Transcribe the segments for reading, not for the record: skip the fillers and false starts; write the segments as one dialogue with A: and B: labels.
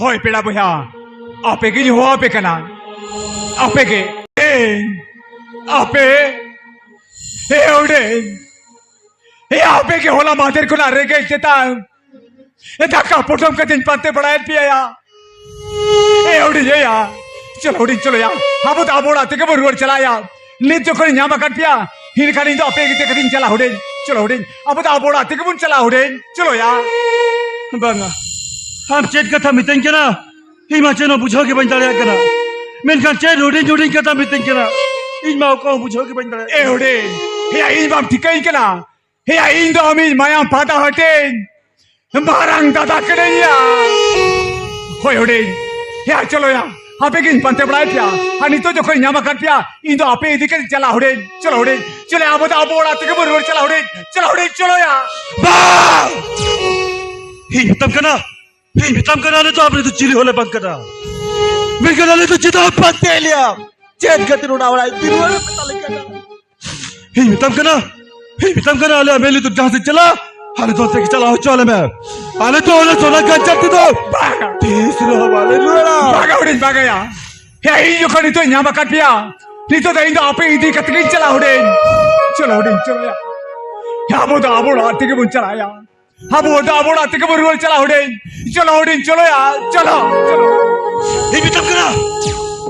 A: Hoy pela boya. Ape ki ho ape kana. Ape ke. Ape. Hey ode. Hey ape ke hola mater ko na rege cheta. Hey dhaka potom ka din pante padaya piya ya. Hey ode ye ya. चलो यार अब तो अब आते के बरुवर चला यार नहीं तो कोई यहाँ मकान पिया हिन खानी तो अपने कितने कदिन चला उड़े चलो उड़े अब तो अब आते के बुन चला उड़े चलो यार
B: बांगा हम चेट कथा मितें क्या ना हिमाचल में बुझो के बंदारे करा मैं कहाँ चेट उड़े कथा मितें क्या ना इन माँ को बुझो के बंदारे
A: ए उड़े हे इन बाम ठीक है क्या ना हे इन तो हमें माया पाता हटे मारंग दादा करे यार होय उड़े यार चलो यार आपे किन पंते बढ़ाए पिया अनि तो जो कोई न्यामा कर पिया इन तो आपे इधर चला उड़े चलो उड़े चले आप तो आप ओढ़ाते के बरुवर चला उड़े चलो यार
B: बाप ही हितम करना ले तो आपने तो चिली होले बंद करा मैं करना ले तो चिता पत्ते लिया चेत गति रोड़ा उड़ाई तिरुवाले पता लगा ही हितम करना ले मेली तो जहाँ से चला हाले तो से चला हो चले मैं हाले तो ओले सोना गंजर तो तीसरे वाले लुड़ा
A: भागा यार हे इन जो कोई तो न्यामा कर पिया नहीं तो इन तो आपे इधर कतली चला उड़े चलो यार यहाँ वो तो आप ओढ़ाते के बुन चला यार हाँ वो तो आप ओढ़ाते के बरुवर चला उड़े चलो यार चलो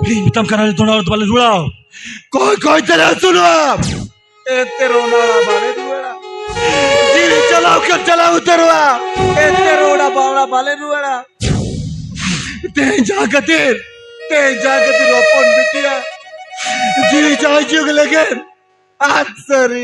B: ही हितम करना ले तो ना वाले लुड़ा कोई तेरे सुनो तेरोना वाले लुड़ा जीरी चलाओ तेरुआ तेरोना वाले लुड़ा ते जागतिर ओपन बिटिया जी चाहिए लेकिन आज सरी